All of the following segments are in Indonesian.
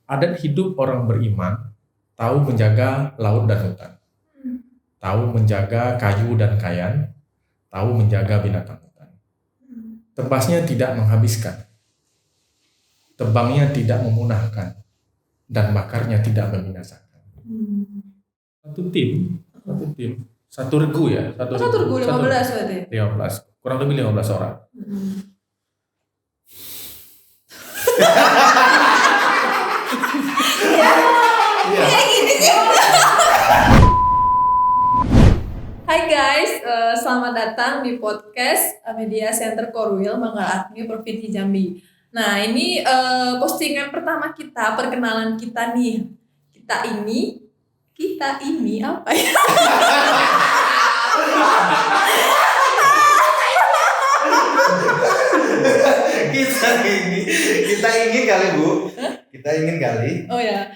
adat hidup orang beriman tahu menjaga laut dan hutan, tahu menjaga kayu dan kayan, tahu menjaga binatang hutan. Tebasnya tidak menghabiskan, tebangnya tidak memunahkan, dan bakarnya tidak membinasakan. Satu tim, satu regu ya, Satu regu 15 berarti. 15, kurang lebih 15 orang. Kayak gini sih. Hai guys, selamat datang di podcast Media Center Korwil Manggala Agni Provinsi Jambi. Nah ini postingan pertama kita, perkenalan kita nih. Kita ini apa ya? kita ingin kali Bu. Kita ingin kali. Oh ya.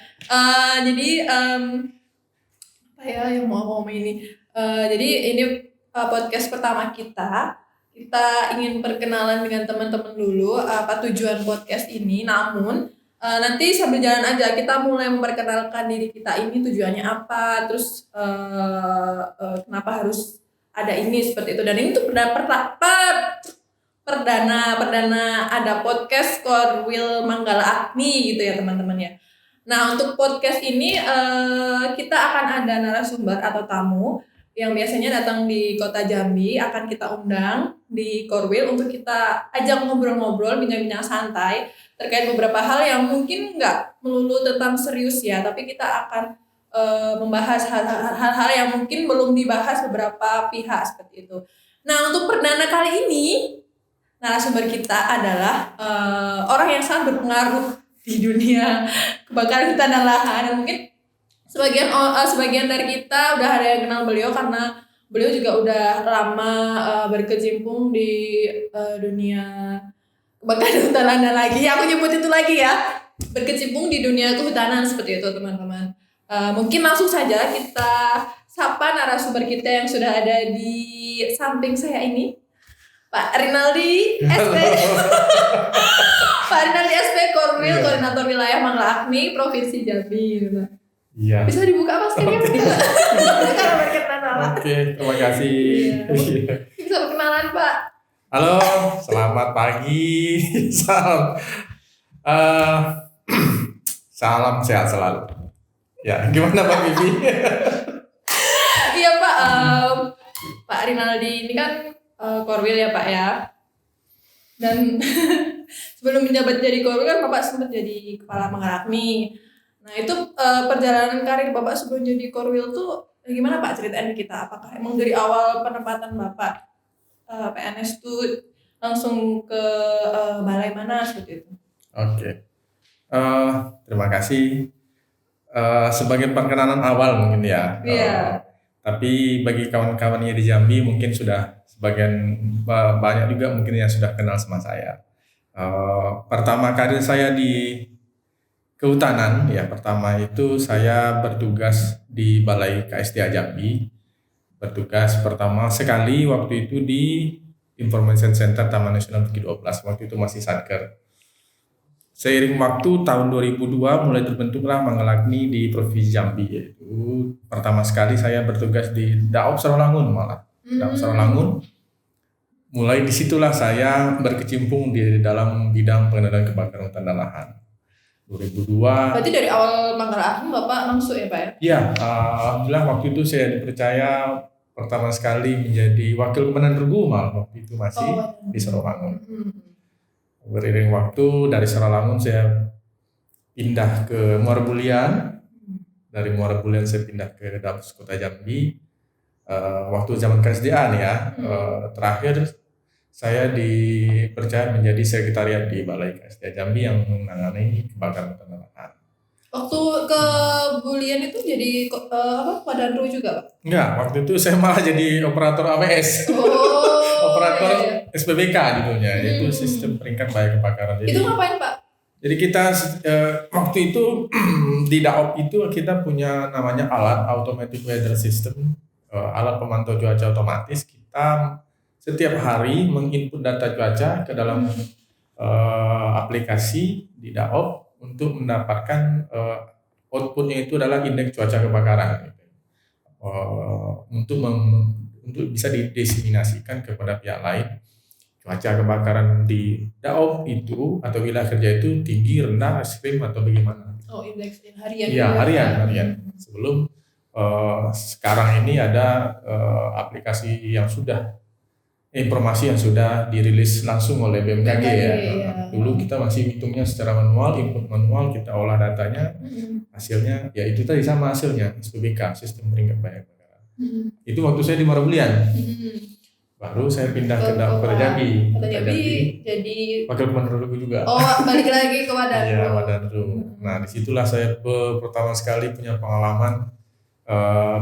Jadi apa ya yang mau ngomong ini? Jadi ini podcast pertama kita. Kita ingin perkenalan dengan teman-teman dulu apa tujuan podcast ini. Namun nanti sambil jalan aja kita mulai memperkenalkan diri kita ini tujuannya apa, terus kenapa harus ada ini seperti itu. Dan ini tuh perdana ada podcast Korwil Manggala Agni gitu ya teman-teman ya. Nah untuk podcast ini kita akan ada narasumber atau tamu yang biasanya datang di kota Jambi, akan kita undang di Korwil untuk kita ajak ngobrol-ngobrol, bincang-bincang santai terkait beberapa hal yang mungkin nggak melulu tentang serius ya, tapi kita akan membahas hal-hal yang mungkin belum dibahas beberapa pihak seperti itu. Nah untuk perdana kali ini narasumber kita adalah orang yang sangat berpengaruh di dunia kebakaran hutan dan lahan. Dan mungkin sebagian dari kita udah ada yang kenal beliau karena beliau juga udah lama berkecimpung di dunia kebakaran hutanan dan lagi. Aku nyebut itu lagi ya, berkecimpung di dunia kehutanan seperti itu teman-teman. Mungkin langsung saja kita sapa narasumber kita yang sudah ada di samping saya ini. Pak Rinaldi SP Pak Rinaldi SP Korwil, Koordinator Wilayah Manggala Agni Provinsi Jambi. Iya. Bisa dibuka maskernya tidak? Karena berkenalan. Oke, terima kasih. Bisa berkenalan Pak. Halo, selamat pagi. Salam sehat selalu. Ya, gimana Pak Bibi? Iya Pak, Pak Rinaldi ini kan Korwil ya Pak ya. Dan sebelum menjabat jadi Korwil kan Bapak sempat jadi Kepala Manggala Agni. Nah itu perjalanan karir Bapak sebelum jadi Korwil tuh gimana Pak, ceritain kita? Apakah emang dari awal penempatan Bapak PNS tuh langsung ke balai mana seperti itu? Oke. Terima kasih. Sebagai perkenalan awal mungkin ya. Iya. Tapi bagi kawan-kawannya di Jambi mungkin sudah sebagian banyak juga mungkin yang sudah kenal sama saya. Pertama karir saya di kehutanan ya, pertama itu saya bertugas di Balai KSDA Jambi. Bertugas pertama sekali waktu itu di Information Center Taman Nasional Bukit 12, waktu itu masih Satker. Seiring waktu tahun 2002 mulai terbentuklah Manggala Agni di Provinsi Jambi, yaitu pertama sekali saya bertugas di Daop Sarolangun malah. Daop Sarolangun. Mulai disitulah saya berkecimpung di dalam bidang pengendalian kebakaran hutan dan lahan. 2002. Berarti dari awal Manggala Agni Bapak langsung ya Pak ya? Iya, alhamdulillah waktu itu saya dipercaya pertama sekali menjadi wakil komandan regu malah waktu itu masih di Sarolangun. Beriring waktu dari Sarolangun saya pindah ke Muara Bulian. Dari Muara Bulian saya pindah ke Dapus Kota Jambi. Waktu zaman KSDA nih ya. Terakhir saya dipercaya menjadi sekretariat di Balai KSDA Jambi yang menangani kebakaran hutan dan lahan. Waktu ke Bulian itu jadi Wadanru juga Pak? Enggak, waktu itu saya malah jadi operator AWS. Operator iya. SPBK judulnya, yaitu sistem peringkat bahaya kebakaran. Itu ngapain Pak? Jadi kita waktu itu di Daop itu kita punya namanya alat automatic weather system, alat pemantau cuaca otomatis. Kita setiap hari menginput data cuaca ke dalam aplikasi di Daop. untuk mendapatkan outputnya itu adalah indeks cuaca kebakaran gitu. Untuk bisa didiseminasikan kepada pihak lain cuaca kebakaran di Daop itu atau wilayah kerja itu tinggi, rendah, ekstrim atau bagaimana? Oh, indeks harian. Iya, juga. harian. Sebelum sekarang ini ada aplikasi yang sudah informasi yang sudah dirilis langsung oleh BMKG ya. Iya. Dulu kita masih hitungnya secara manual, input manual, kita olah datanya, hasilnya ya itu tadi sama hasilnya SPBK, sistem peringkat bahaya kebakaran. Itu waktu saya di Marabulian. Baru saya pindah ke Kota Jambi. Kota Jambi jadi wakil gubernur juga. Oh, balik lagi ke Wadanru. Iya, Wadanru. Nah, disitulah saya pertama sekali punya pengalaman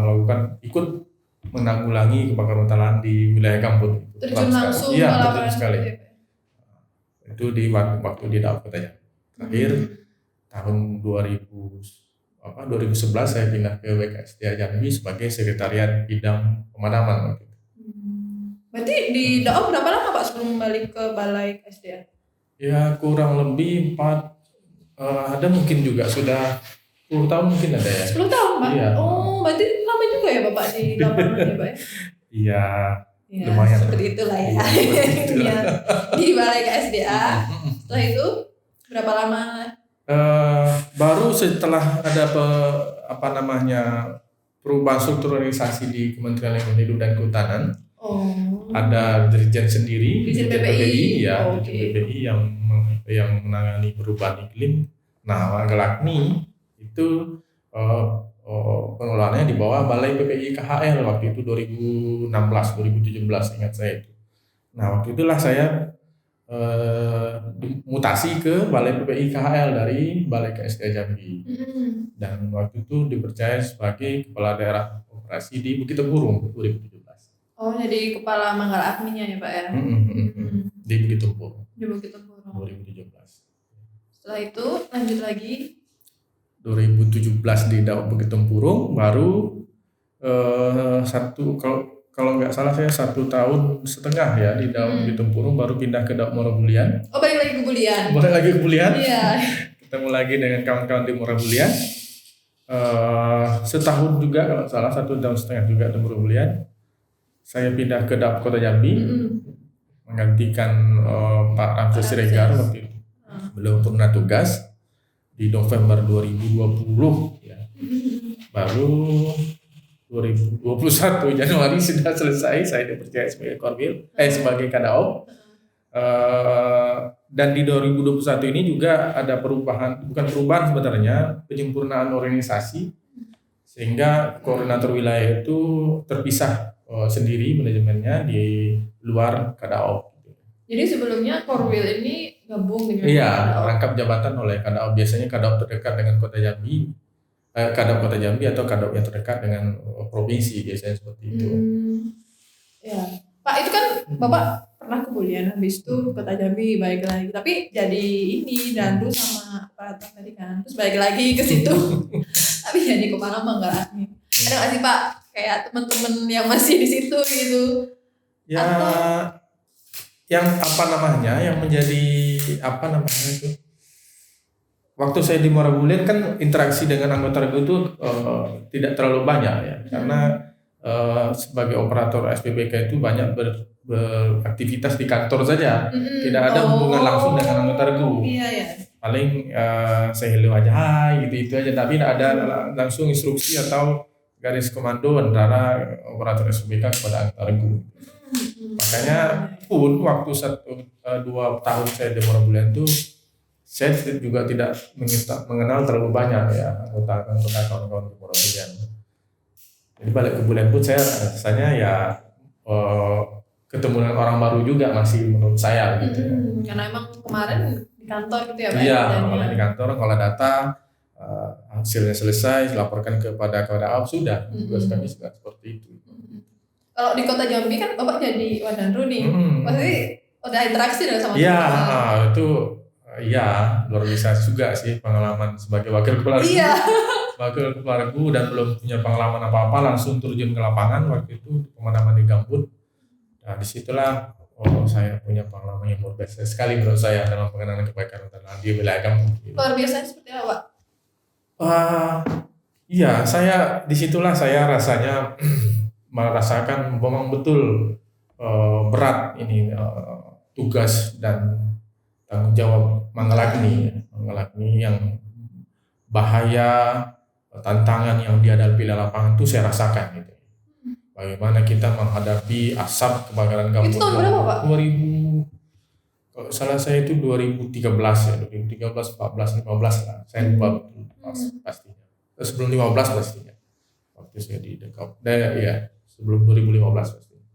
melakukan ikut menanggulangi kebakaran hutan lahan di wilayah Gambut. Terjun langsung. Iya, terjun sekali. Itu di waktu di Daop Kota Jambi. Terakhir tahun 2011 saya pindah ke WKSDA Jambi sebagai sekretariat bidang pemadaman. Berarti di Daop berapa lama Pak sebelum balik ke Balai KSDA? Ya kurang lebih 4 ada mungkin juga sudah 10 tahun mungkin ada ya. 10 tahun Pak? Iya. Oh berarti lama juga ya Bapak di lapangan ya Pak? Iya. Ya, lumayan. Seperti itulah ya. Iya, di Balai KSDA. Setelah itu berapa lama? Baru setelah ada perubahan strukturalisasi di Kementerian Lingkungan Hidup dan Kehutanan. Ada dirjen sendiri, Dirjen PPI, ya, Dirjen PPI yang menangani perubahan iklim. Nah, Galakni itu pengelolaannya di bawah Balai PPI KHL waktu itu 2017 ingat saya itu. Nah, waktu itulah saya mutasi ke Balai PPI KHL dari Balai KSDA Jambi. Dan waktu itu dipercaya sebagai kepala daerah operasi di Bukit Tempurung 2017. Oh, jadi kepala Manggala Agninya ya Pak ya? Di Bukit Tempurung. Di Bukit Tempurung. 2017. Setelah itu lanjut lagi. 2017 di Daop Bukit Tempurung, baru kalau nggak salah saya 1,5 tahun ya di Daop Bukit Tempurung, baru pindah ke Daop Marabulian. Oh, balik lagi ke Bulian. Balik lagi ke Bulian. Iya. Ketemu lagi dengan kawan-kawan di Marabulian. Setahun juga kalau salah, 1,5 tahun juga di Marabulian. Saya pindah ke Daop Kota Jambi, menggantikan Pak Ramses Siregar waktu itu. Beliau pernah tugas di November 2020 ya. Baru 2021 Januari sudah selesai, saya dipercaya sebagai sebagai Kadaop. Dan di 2021 ini juga ada bukan perubahan sebenarnya, penyempurnaan organisasi, sehingga koordinator wilayah itu terpisah sendiri manajemennya di luar Kadaop. Jadi sebelumnya Korwil ini gabung dengan Kadaop. Rangkap jabatan oleh Kadaop. Biasanya Kadaop terdekat dengan Kota Jambi, Kadaop Kota Jambi atau Kadaop yang terdekat dengan provinsi, biasanya seperti itu. Ya, Pak itu kan Bapak pernah ke Bulian, habis itu Kota Jambi balik lagi. Tapi jadi ini Danru sama Pak tadi kan, terus balik lagi ke situ. Tapi jadi kemana Manggala nih? Ada nggak sih Pak kayak teman-teman yang masih di situ gitu? Ya. Yang yang menjadi itu, waktu saya di Marabulian kan interaksi dengan anggota regu itu tidak terlalu banyak ya, karena sebagai operator SPBK itu banyak beraktivitas di kantor saja, tidak ada hubungan langsung dengan anggota regu. Paling saya hello aja, hai gitu aja, tapi tidak ada langsung instruksi atau garis komando antara operator SPBK kepada anggota regu. Makanya pun waktu 2 tahun saya di Marabulian itu saya juga tidak mengenal terlalu banyak ya anggota kawan-kawan di Marabulian. Jadi balik ke Bulian pun saya rasanya ya ketemu dengan orang baru juga masih menurut saya gitu ya. Karena emang kemarin di kantor gitu ya Pak? Iya, kemarin di kantor kalau data hasilnya selesai laporkan kepada Kadaop sudah, tugas kami juga seperti itu. Kalau di Kota Jambi kan Bapak jadi Wadanru nih, pasti udah interaksi dengan sama teman-teman. Itu luar biasa juga sih pengalaman sebagai wakil kepala regu. Wakil kepala regu dan belum punya pengalaman apa-apa, langsung terjun ke lapangan waktu itu pemadaman di Gambut. Nah disitulah saya punya pengalaman yang luar biasa sekali menurut saya dalam pengenalan kebakaran hutan lahan di wilayah kampung. Luar biasa seperti apa, Pak? Iya, disitulah saya rasanya merasakan memang betul berat ini tugas dan tanggung jawab Manggala Agni yang bahaya, tantangan yang dihadapi di lapangan itu saya rasakan gitu. Bagaimana kita menghadapi asap kebakaran gambut. Itu tahun berapa, Pak? 2000, kalau salah saya itu 2013 ya, 2013, 14, 15 lah. Saya lupa betul pastinya. Sebelum 15 pastinya. Waktu saya di Dekap. Ya, sebelum 2015 pastinya.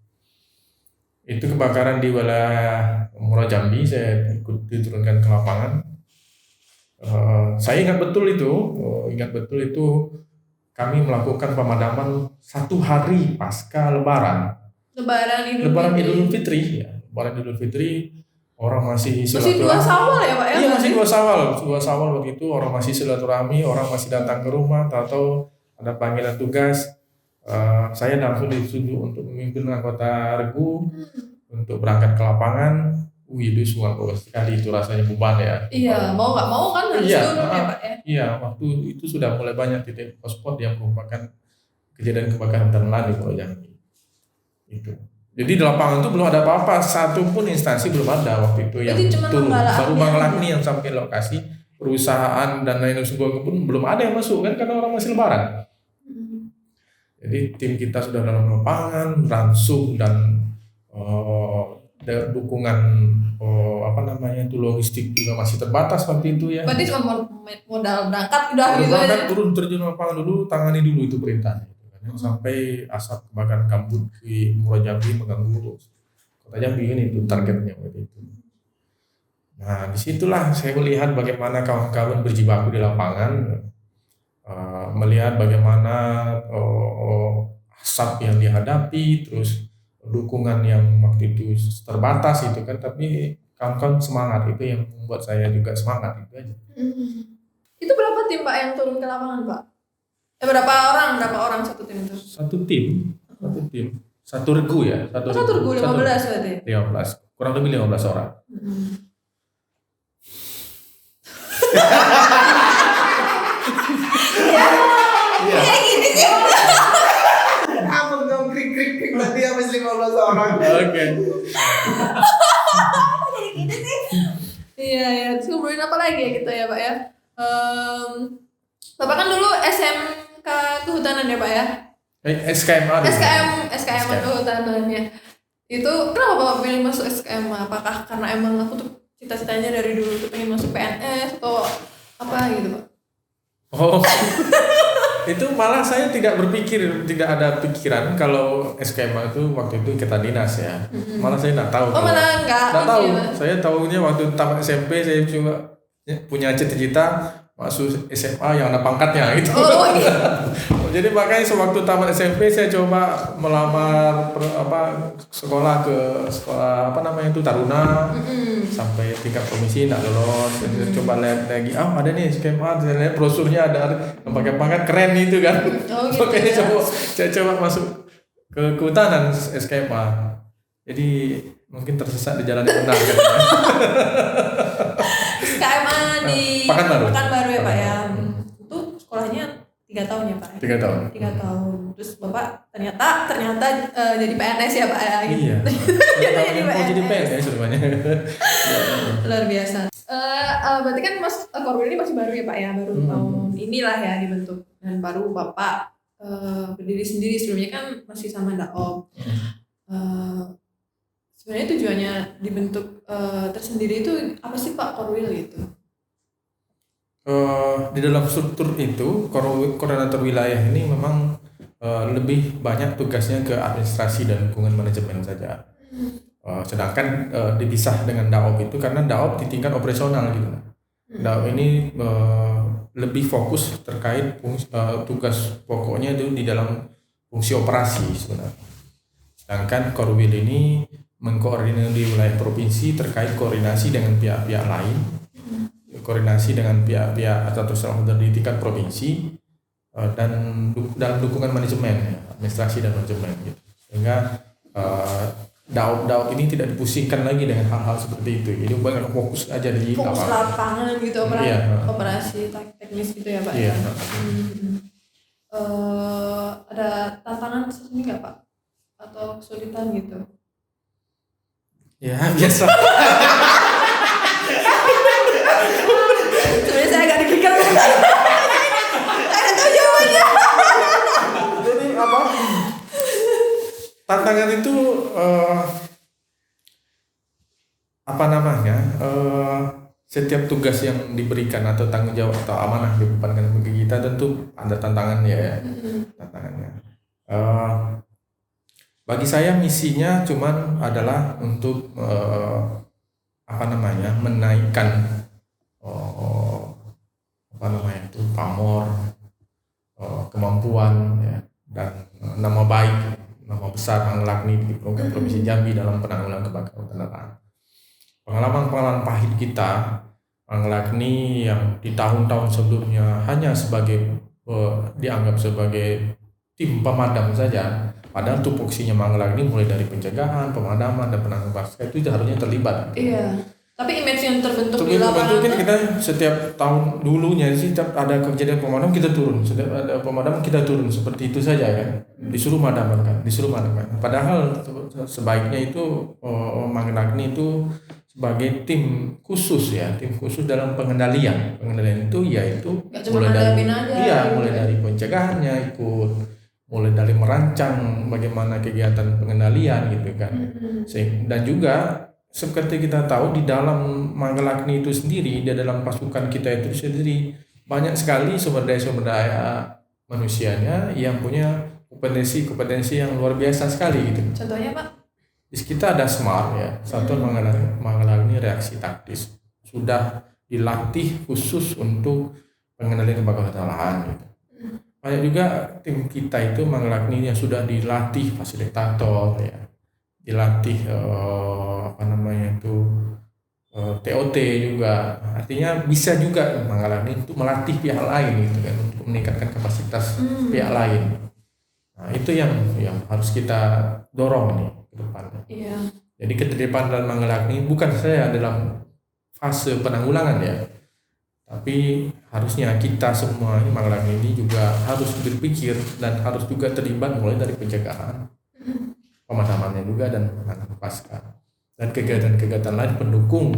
Itu kebakaran di wilayah Muara Jambi, saya ikut diturunkan ke lapangan. Saya ingat betul itu kami melakukan pemadaman 1 hari pasca Lebaran Idul Fitri. Lebaran Idul Fitri, orang masih 2 Syawal ya, Pak ya? Iya, masih 2 Syawal begitu, orang masih silaturahmi, orang masih datang ke rumah, tahu-tahu ada panggilan tugas. Saya langsung dituju untuk memimpin anggota regu untuk berangkat ke lapangan. Itu sungguh sekali itu rasanya beban ya. Iya, mau nggak mau kan harus turun ya, Pak ya? Iya, waktu itu sudah mulai banyak titik hotspot yang merupakan kejadian kebakaran hutan lahan di Pulau Jambi. Itu. Jadi di lapangan itu belum ada apa-apa, satu pun instansi belum ada waktu itu yang turun. Baru Manggala Agni yang sampai lokasi, perusahaan dan lain sebagainya pun belum ada yang masuk kan karena orang masih Lebaran. Jadi tim kita sudah dalam lapangan, ransum dan dukungan logistik juga masih terbatas waktu itu ya. Berarti cuma modal berangkat udah gitu aja. Turun terjun lapangan dulu, tangani dulu itu perintahnya. Sampai asap kebakaran gambut di Muara Jambi mengganggu kota Jambi ini itu targetnya waktu itu. Nah disitulah saya melihat bagaimana kawan-kawan berjibaku di lapangan, melihat bagaimana asap yang dihadapi, terus dukungan yang waktu itu terbatas itu kan, tapi kawan-kawan semangat, itu yang membuat saya juga semangat itu aja. Itu berapa tim, Pak, yang turun ke lapangan, Pak? Berapa orang satu tim itu? Satu tim, satu regu ya. Satu regu 15 berarti? 15, kurang lebih 15 orang. Iya gini sih. Apa dong krik tadi habis 15 orang. Oke. Jadi gini sih. Iya. Terus ngobrolin apa lagi ya gitu ya, Pak ya? Bapak kan dulu SMK Kehutanan ya, Pak ya? SKMA Kehutanan ya. Itu kenapa Bapak pilih masuk SKM? Apakah karena emang aku tuh cita-citanya dari dulu tuh pengen masuk PNS atau apa gitu, Pak? Oh. Itu malah saya tidak ada pikiran kalau SKMA itu waktu itu ikatan dinas ya. Malah saya tidak tahu. Oh, malah enggak tahu. Ya. Saya tahunya waktu tamat SMP saya cuma punya cita-cita masuk SMA yang ada pangkatnya gitu. Oh, iya. Jadi makanya sewaktu tamat SMP saya coba melamar sekolah itu Taruna. Sampai tingkat komisi tidak lolos. Saya coba lihat lagi, ada nih skema, saya lihat brosurnya ada yang pakai pangkat keren itu kan. Gitu makanya ya. saya coba masuk ke kehutanan skema. Jadi mungkin tersesat di jalan yang benar kan. SKMA di Pekanbaru ya, Pak ya. Itu sekolahnya 3 tahun ya, Pak. 3 tahun. 3 tahun. Terus Bapak ternyata jadi PNS ya, Pak ya. Iya. Jadi PNS sebenarnya. Luar biasa. Berarti kan Mas Korwil ini masih baru ya, Pak ya, baru tahun inilah ya dibentuk, dan baru Bapak berdiri sendiri. Sebelumnya kan masih sama Daop. Sebenarnya tujuannya dibentuk tersendiri itu apa sih, Pak Korwil gitu? Di dalam struktur itu koordinator wilayah ini memang lebih banyak tugasnya ke administrasi dan hubungan manajemen saja. Sedangkan dipisah dengan Daop itu karena Daop di tingkat operasional gitu. Daop ini lebih fokus terkait tugas pokoknya itu di dalam fungsi operasi sebenarnya. Sedangkan Korwil ini mengkoordinir di wilayah provinsi terkait koordinasi dengan pihak-pihak lain, koordinasi dengan pihak-pihak atau stakeholder di tingkat provinsi, dan dalam dukungan manajemen, administrasi dan manajemen gitu. Sehingga daud ini tidak dipusingkan lagi dengan hal-hal seperti itu. Jadi banyak fokus aja di Fokus lapangan gitu, Iya. operasi teknis gitu ya Pak. Iya. Ada tantangan sendiri nggak Pak? Atau kesulitan gitu? Ya biasa. Sebenarnya saya agak deg-degan. Saya nggak tahu jawabannya. Jadi apa? Tantangan itu apa namanya? Setiap tugas yang diberikan atau tanggung jawab atau amanah dibebankan bagi kita tentu ada tantangannya ya. Tantangannya. Bagi saya misinya cuman adalah untuk apa namanya? Menaikkan apa namanya itu pamor, kemampuan ya, dan nama baik, nama besar Manggala Agni di program Provinsi Jambi dalam penanggulangan kebakaran hutan dan lahan. Pengalaman pahit kita Manggala Agni yang di tahun-tahun sebelumnya hanya sebagai dianggap sebagai tim pemadam saja, padahal tupoksinya Manggala Agni mulai dari pencegahan, pemadaman dan penanganan pasca itu harusnya terlibat. Iya. Tapi image yang terbentuk di lapangan kan kita setiap tahun dulunya sih setiap ada kejadian pemadam kita turun, setiap ada pemadaman kita turun seperti itu saja kan, disuruh madamkan. Padahal sebaiknya itu Manggala Agni itu sebagai tim khusus ya, tim khusus dalam pengendalian itu yaitu mulai dari pencegahannya ikut, mulai dari merancang bagaimana kegiatan pengendalian gitu kan. Dan juga seperti kita tahu di dalam Manggala Agni itu sendiri, di dalam pasukan kita itu sendiri banyak sekali sumber daya manusianya yang punya kompetensi yang luar biasa sekali gitu. Contohnya Pak? Di kita ada SMART ya, Satuan Manggala Agni Reaksi Taktis, sudah dilatih khusus untuk pengendalian kebakaran hutan lahan gitu. Banyak juga tim kita itu Manggala Agni yang sudah dilatih fasilitator ya, dilatih TOT juga, artinya bisa juga Manggala Agni untuk melatih pihak lain gitu kan, untuk meningkatkan kapasitas pihak lain. Nah, itu yang harus kita dorong nih ke depannya. Iya. Jadi keterlibatan Manggala Agni bukan saya dalam fase penanggulangan ya, tapi harusnya kita semua ini Manggala Agni ini juga harus berpikir dan harus juga terlibat mulai dari pencegahan, pemadamannya juga dan penanganan pasca dan kegiatan-kegiatan lain pendukung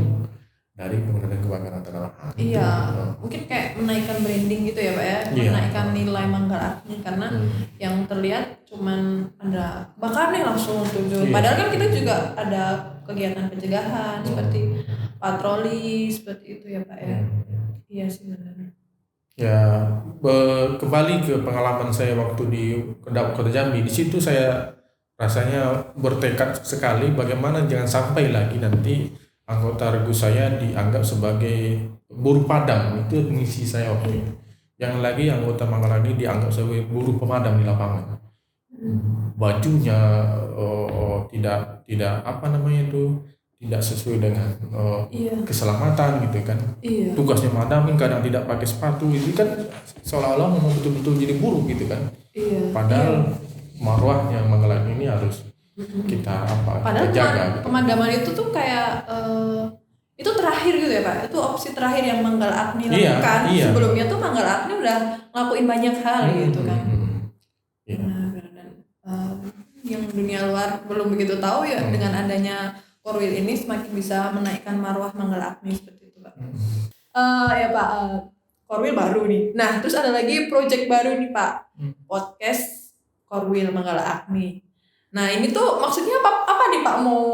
dari pengendalian kebakaran hutan dan lahan. Iya, mungkin kayak menaikkan branding gitu ya Pak ya, menaikkan nilai Manggala Agni karena yang terlihat cuman ada kebakaran nih langsung tujuh. Padahal kan kita juga ada kegiatan pencegahan seperti patroli seperti itu ya Pak ya. Iya sih benar. Ya, kembali ke pengalaman saya waktu di Kota Jambi, di situ saya rasanya bertekad sekali bagaimana jangan sampai lagi nanti anggota regu saya dianggap sebagai buruh padam. Itu misi saya waktu itu. Yang lagi anggota Manggala Agni dianggap sebagai buruh pemadam di lapangan. Bajunya tidak apa namanya itu, tidak sesuai dengan keselamatan gitu kan. Tugasnya madamin kadang tidak pakai sepatu, itu kan seolah-olah mau betul-betul jadi buruh gitu kan. Padahal marwahnya Manggala Agni ini harus kita padahal jaga gitu. Pemadaman itu tuh kayak itu terakhir gitu ya Pak, itu opsi terakhir yang Manggala Agni lakukan. Sebelumnya tuh Manggala Agni udah ngelakuin banyak hal gitu kan. Dan yang dunia luar belum begitu tahu ya, dengan adanya Korwil ini semakin bisa menaikkan marwah Manggala Agni seperti itu Pak. Ya Pak, Korwil baru nih. Nah terus ada lagi project baru nih Pak, podcast Korwil Manggala Agni. Nah ini tuh maksudnya apa nih Pak, mau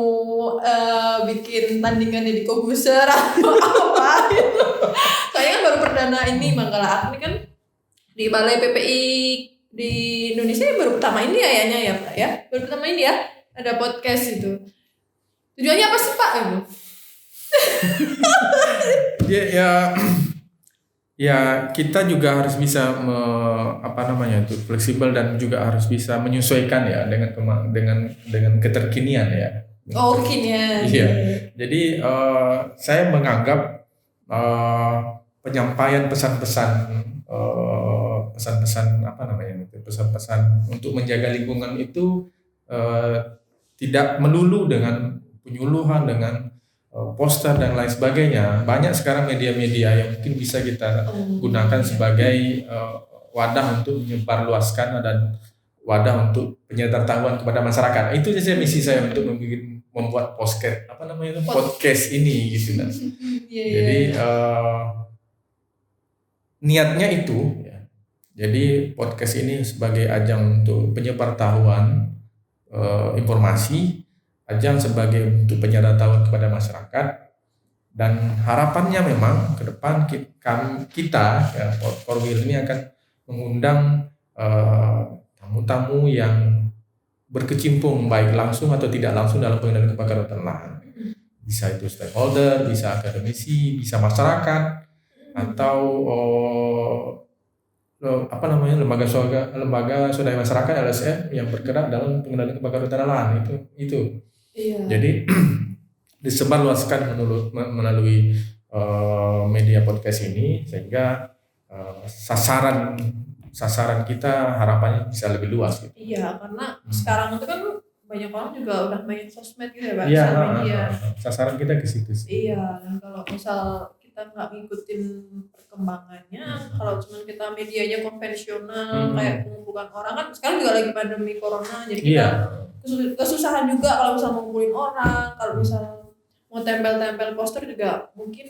bikin tandingannya di Kobuser atau apa gitu? Soalnya kan baru perdana ini Manggala Agni kan di Balai PPI di Indonesia baru pertama ini kayaknya ya Pak ya, baru pertama ini ya ada podcast itu. Tujuannya apa sih Pak? Ya kita juga harus bisa fleksibel dan juga harus bisa menyesuaikan ya dengan keterkinian ya. Oh kinian. Iya. Jadi saya menganggap penyampaian pesan-pesan pesan-pesan untuk menjaga lingkungan itu tidak melulu dengan penyuluhan, dengan poster dan lain sebagainya. Banyak sekarang media-media yang mungkin bisa kita gunakan sebagai wadah untuk menyebarluaskan dan wadah untuk penyedertahuan kepada masyarakat. Itu saja misi saya untuk membuat podcast ini gitu kan. Jadi niatnya itu ya. Jadi podcast ini sebagai ajang untuk penyebartahuan informasi, ajang sebagai untuk penyedertahuan kepada masyarakat, dan harapannya memang ke depan kita ya, Korwil ini akan mengundang tamu-tamu yang berkecimpung baik langsung atau tidak langsung dalam pengendalian kebakaran hutan lahan. Bisa itu stakeholder, bisa akademisi, bisa masyarakat, atau lembaga swadaya masyarakat LSM yang bergerak dalam pengendalian kebakaran hutan lahan itu. Iya. Jadi disebarluaskan melalui media podcast ini sehingga sasaran kita harapannya bisa lebih luas gitu. Iya, karena sekarang itu kan banyak orang juga udah main sosmed gitu ya Pak. Iya, sasaran kita ke situ sih. Iya, dan kalau misal kita nggak ngikutin perkembangannya, kalau cuma kita medianya konvensional kayak pengumpulkan orang, kan sekarang juga lagi pandemi corona, jadi kita kesusahan juga kalau misal ngumpulin orang, kalau misal mau tempel-tempel poster juga mungkin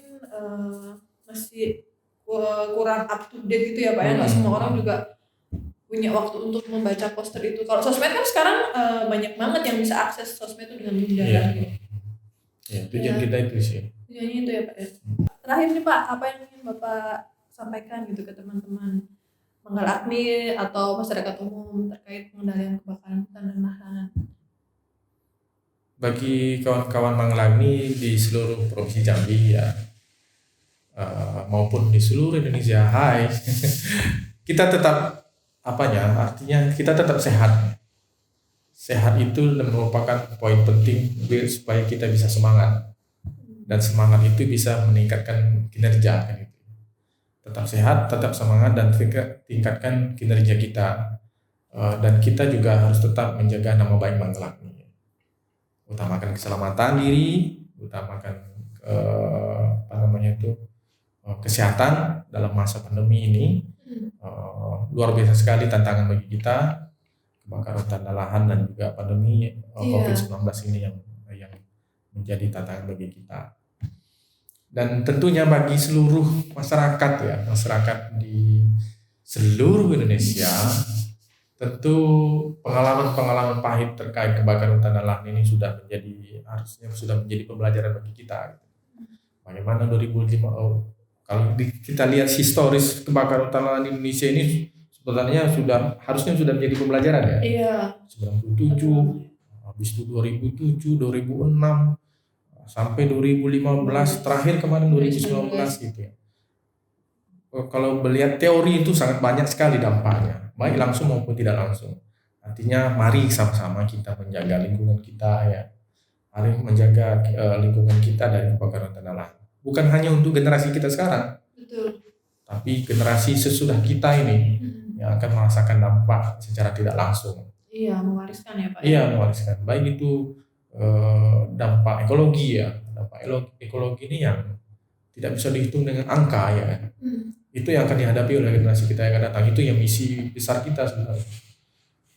masih kurang up to date gitu ya Pak ya. Nggak semua orang juga punya waktu untuk membaca poster itu. Kalau sosmed kan sekarang banyak banget yang bisa akses sosmed itu dengan mudah. Gitu. Ya, tujuan kita itu sih. Tujuannya itu ya Pak ya. Terakhir nih Pak, apa yang ingin Bapak sampaikan gitu ke teman-teman Manggala Agni atau masyarakat umum terkait pengendalian kebakaran hutan dan lahan? Bagi kawan-kawan Manggala Agni di seluruh provinsi Jambi ya, maupun di seluruh Indonesia, kita tetap artinya kita tetap sehat. Sehat itu merupakan poin penting supaya kita bisa semangat, dan semangat itu bisa meningkatkan kinerja kan gitu. Tetap sehat, tetap semangat, dan tingkatkan kinerja kita, dan kita juga harus tetap menjaga nama baik Manggala Agni. Utamakan keselamatan diri, utamakan kesehatan dalam masa pandemi ini. Luar biasa sekali tantangan bagi kita, kebakaran hutan dan lahan dan juga pandemi COVID-19 ini yang menjadi tantangan bagi kita. Dan tentunya bagi seluruh masyarakat di seluruh Indonesia, tentu pengalaman pahit terkait kebakaran hutan dan lahan ini harusnya sudah menjadi pembelajaran bagi kita. Bagaimana 2005 kalau kita lihat historis kebakaran hutan lahan di Indonesia ini sebenarnya harusnya sudah menjadi pembelajaran ya. Iya. 97, habis itu 2007, 2006, sampai 2015, terakhir kemarin 2019 gitu ya. Kalau melihat teori itu sangat banyak sekali dampaknya, baik langsung maupun tidak langsung. Artinya mari sama-sama kita menjaga lingkungan kita ya. Mari menjaga lingkungan kita dari kebakaran hutan dan lahan. Bukan hanya untuk generasi kita sekarang, betul, tapi generasi sesudah kita ini yang akan merasakan dampak secara tidak langsung. Iya, mewariskan ya Pak. Iya, mewariskan. Baik itu dampak ekologi ya, dampak ekologi ini yang tidak bisa dihitung dengan angka ya. Itu yang akan dihadapi oleh generasi kita yang akan datang. Itu yang misi besar kita sebenarnya.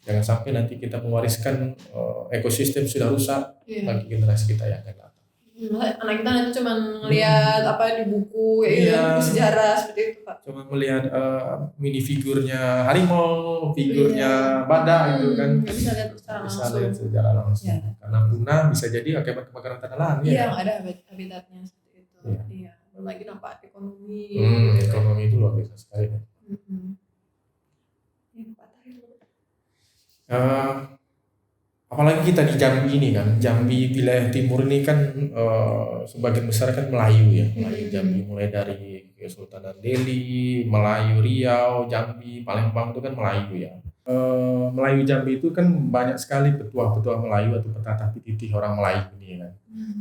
Jangan sampai nanti kita mewariskan ekosistem sudah rusak bagi generasi kita yang akan datang. Anak kita nanti cuma ngelihat apa di buku buku sejarah seperti itu Pak. Cuma melihat mini figurnya harimau, figurnya badak gitu kan. Nggak bisa lihat secara langsung. Ya. Karena punah bisa jadi akibat kebakaran hutan dan lahan. Iya, nggak ada habitatnya seperti itu. Iya. Belum lagi dampak ekonomi. Ekonomi itu luar biasa sekali. Apalagi kita di Jambi ini kan, Jambi wilayah timur ini kan sebagian besar kan Melayu ya, Melayu Jambi, mulai dari Kesultanan Delhi, Melayu Riau, Jambi, Palembang itu kan Melayu ya. Melayu Jambi itu kan banyak sekali petuah-petuah Melayu atau petatah pititih orang Melayu ini kan.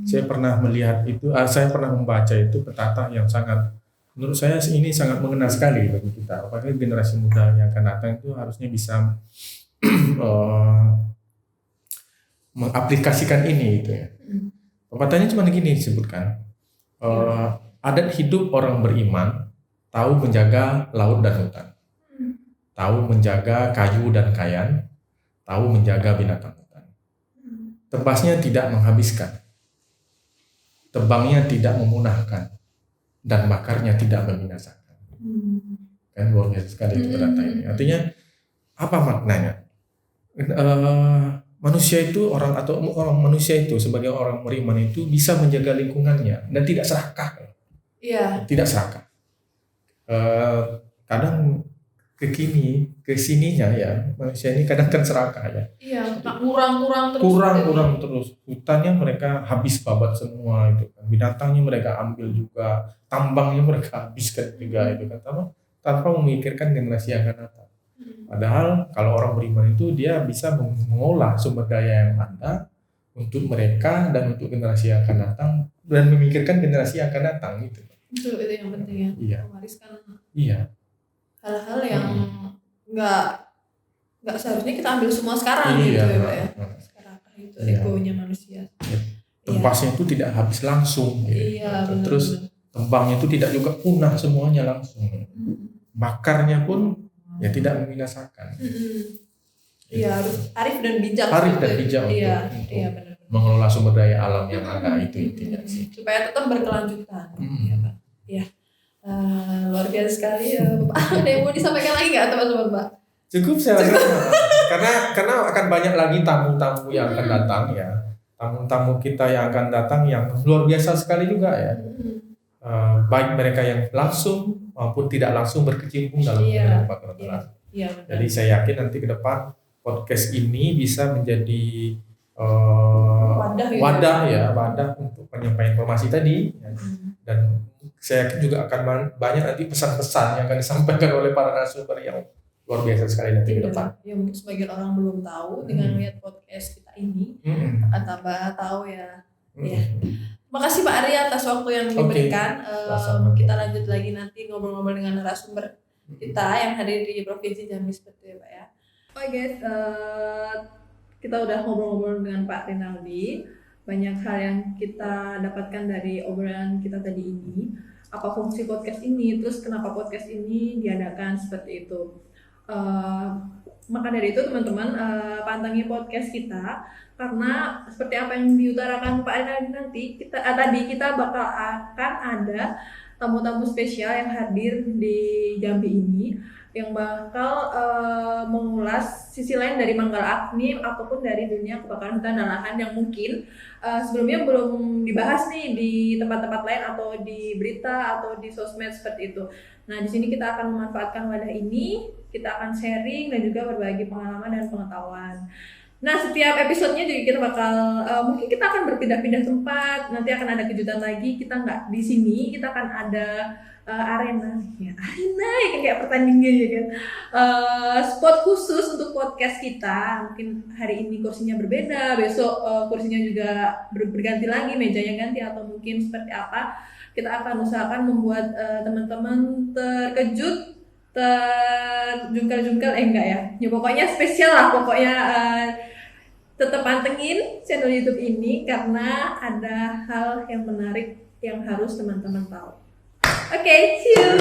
Saya pernah melihat itu, saya pernah membaca itu petatah yang sangat, menurut saya ini sangat mengena sekali bagi kita. Apalagi generasi muda yang akan datang itu harusnya bisa mengaplikasikan ini gitu ya. Pepatahnya cuma gini disebutkan, adat hidup orang beriman tahu menjaga laut dan hutan, tahu menjaga kayu dan kayan, tahu menjaga binatang hutan. Tebasnya tidak menghabiskan, tebangnya tidak memunahkan, dan bakarnya tidak membinasakan. Kan luar biasa sekali itu kata ini. Artinya apa maknanya? Manusia itu orang manusia itu sebagai orang beriman itu bisa menjaga lingkungannya dan tidak serakah. Iya. Tidak serakah. Kadang kesininya ya manusia ini kadang kan serakah ya. Iya, kurang terus. Kurang terus. Hutannya mereka habis babat semua itu kan. Binatangnya mereka ambil juga, tambangnya mereka habiskan juga itu kan. Tanpa memikirkan generasi yang akan datang. Padahal kalau orang beriman itu dia bisa mengolah sumber daya yang ada untuk mereka dan untuk generasi yang akan datang dan memikirkan generasi yang akan datang gitu. Itu yang penting ya. Iya. Mewariskan hal-hal yang nggak seharusnya kita ambil semua sekarang gitu ya Pak ya. Sekarang itu egonya manusia. Tempasnya itu tidak habis langsung gitu. Iya, Terus tembangnya itu tidak juga punah semuanya langsung. Bakarnya pun ya tidak membinasakan. Iya, harus arif dan bijak. Iya, benar. Mengelola sumber daya alam yang ada itu intinya sih. Supaya tetap berkelanjutan. Iya, Pak. Iya. Luar biasa sekali. Bapak, ada yang mau disampaikan lagi nggak teman-teman, Pak? Cukup saya rasa. karena akan banyak lagi tamu-tamu yang akan datang ya. Tamu-tamu kita yang akan datang yang luar biasa sekali juga ya. Baik mereka yang langsung maupun tidak langsung berkecimpung dalam dunia kedokteran. Jadi saya yakin nanti ke depan podcast ini bisa menjadi wadah untuk penyampaian informasi tadi. Dan saya yakin juga akan banyak nanti pesan-pesan yang akan disampaikan oleh para narasumber yang luar biasa sekali nanti ke depan. Ya mungkin sebagian orang belum tahu dengan lihat podcast kita ini akan tambah tahu ya. Makasih Pak Ari atas waktu yang diberikan. Kita lanjut lagi nanti ngobrol-ngobrol dengan narasumber kita yang hadir di Provinsi Jambi seperti itu Pak ya. Oke guys, kita udah ngobrol-ngobrol dengan Pak Rinaldi. Banyak hal yang kita dapatkan dari obrolan kita tadi ini. Apa fungsi podcast ini, terus kenapa podcast ini diadakan seperti itu. Maka dari itu teman-teman pantengin podcast kita karena seperti apa yang diutarakan Pak Rinaldi nanti tadi kita bakal akan ada tamu-tamu spesial yang hadir di Jambi ini yang bakal mengulas sisi lain dari Manggala Agni ataupun dari dunia kebakaran hutan dan lahan yang mungkin sebelumnya belum dibahas nih di tempat-tempat lain atau di berita atau di sosmed seperti itu. Nah, di sini kita akan memanfaatkan wadah ini, kita akan sharing dan juga berbagi pengalaman dan pengetahuan. Nah, setiap episodenya juga kita bakal mungkin kita akan berpindah-pindah tempat. Nanti akan ada kejutan lagi. Kita nggak di sini, kita akan ada arena ya kayak pertandingan ya kan. Spot khusus untuk podcast kita. Mungkin hari ini kursinya berbeda, besok kursinya juga berganti lagi, mejanya ganti atau mungkin seperti apa. Kita akan usahakan membuat teman-teman terkejut, terjungkal-jungkal enggak ya. Ya pokoknya spesial lah pokoknya. Tetap pantengin channel YouTube ini karena ada hal yang menarik yang harus teman-teman tahu. Oke, see you.